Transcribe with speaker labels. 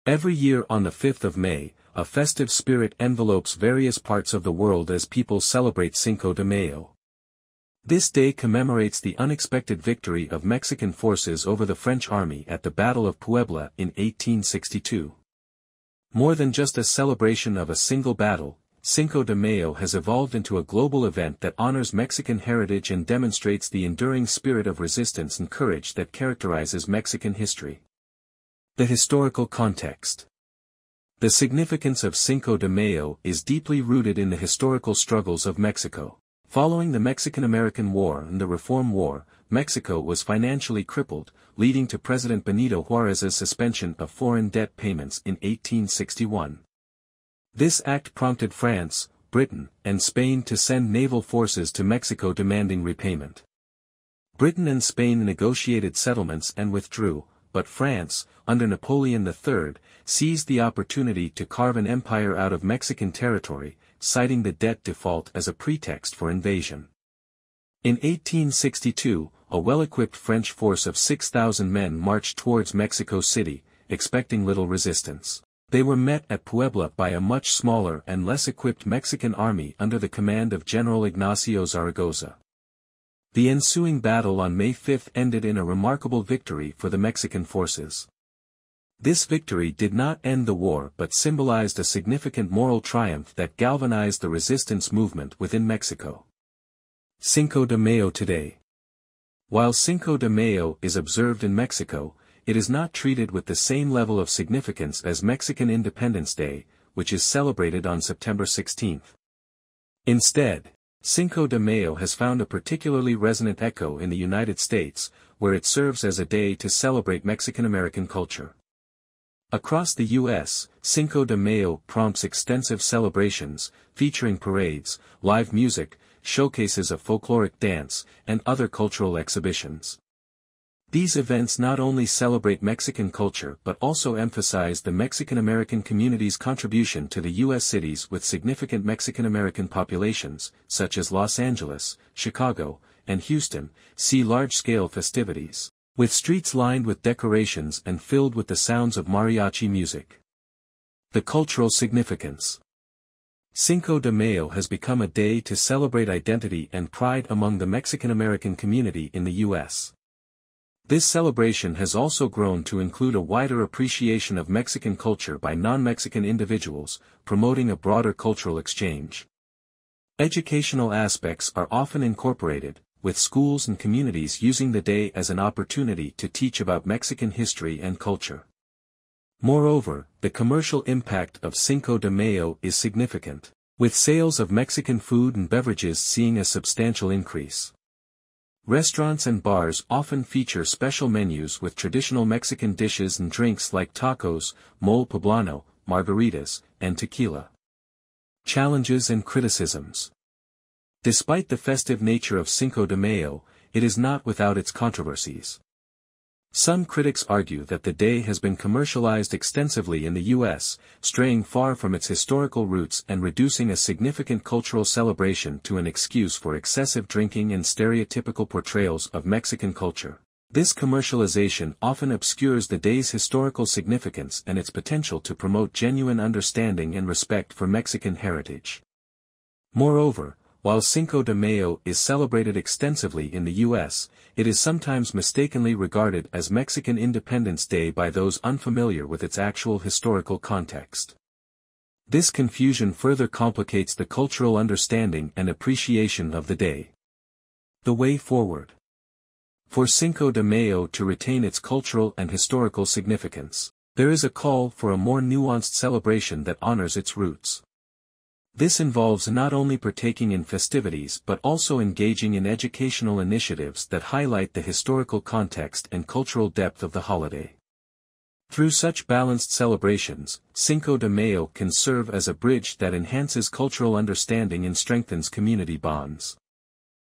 Speaker 1: Every year on the 5th of May, a festive spirit envelopes various parts of the world as people celebrate Cinco de Mayo. This day commemorates the unexpected victory of Mexican forces over the French army at the Battle of Puebla in 1862. More than just a celebration of a single battle, Cinco de Mayo has evolved into a global event that honors Mexican heritage and demonstrates the enduring spirit of resistance and courage that characterizes Mexican history. The historical context. The significance of Cinco de Mayo is deeply rooted in the historical struggles of Mexico. Following the Mexican-American War and the Reform War, Mexico was financially crippled, leading to President Benito Juárez's suspension of foreign debt payments in 1861. This act prompted France, Britain, and Spain to send naval forces to Mexico demanding repayment. Britain and Spain negotiated settlements and withdrew, but France, under Napoleon III, seized the opportunity to carve an empire out of Mexican territory, citing the debt default as a pretext for invasion. In 1862, a well-equipped French force of 6,000 men marched towards Mexico City, expecting little resistance. They were met at Puebla by a much smaller and less equipped Mexican army under the command of General Ignacio Zaragoza. The ensuing battle on May 5 ended in a remarkable victory for the Mexican forces. This victory did not end the war but symbolized a significant moral triumph that galvanized the resistance movement within Mexico. Cinco de Mayo today. While Cinco de Mayo is observed in Mexico, it is not treated with the same level of significance as Mexican Independence Day, which is celebrated on September 16. Instead, Cinco de Mayo has found a particularly resonant echo in the United States, where it serves as a day to celebrate Mexican-American culture. Across the U.S., Cinco de Mayo prompts extensive celebrations, featuring parades, live music, showcases of folkloric dance, and other cultural exhibitions. These events not only celebrate Mexican culture but also emphasize the Mexican-American community's contribution to the U.S. cities with significant Mexican-American populations, such as Los Angeles, Chicago, and Houston. See large-scale festivities, with streets lined with decorations and filled with the sounds of mariachi music. The cultural significance. Cinco de Mayo has become a day to celebrate identity and pride among the Mexican-American community in the U.S. This celebration has also grown to include a wider appreciation of Mexican culture by non-Mexican individuals, promoting a broader cultural exchange. Educational aspects are often incorporated, with schools and communities using the day as an opportunity to teach about Mexican history and culture. Moreover, the commercial impact of Cinco de Mayo is significant, with sales of Mexican food and beverages seeing a substantial increase. Restaurants and bars often feature special menus with traditional Mexican dishes and drinks like tacos, mole poblano, margaritas, and tequila. Challenges and criticisms. Despite the festive nature of Cinco de Mayo, it is not without its controversies. Some critics argue that the day has been commercialized extensively in the U.S., straying far from its historical roots and reducing a significant cultural celebration to an excuse for excessive drinking and stereotypical portrayals of Mexican culture. This commercialization often obscures the day's historical significance and its potential to promote genuine understanding and respect for Mexican heritage. Moreover, while Cinco de Mayo is celebrated extensively in the U.S., it is sometimes mistakenly regarded as Mexican Independence Day by those unfamiliar with its actual historical context. This confusion further complicates the cultural understanding and appreciation of the day. The way forward. For Cinco de Mayo to retain its cultural and historical significance, there is a call for a more nuanced celebration that honors its roots. This involves not only partaking in festivities but also engaging in educational initiatives that highlight the historical context and cultural depth of the holiday. Through such balanced celebrations, Cinco de Mayo can serve as a bridge that enhances cultural understanding and strengthens community bonds.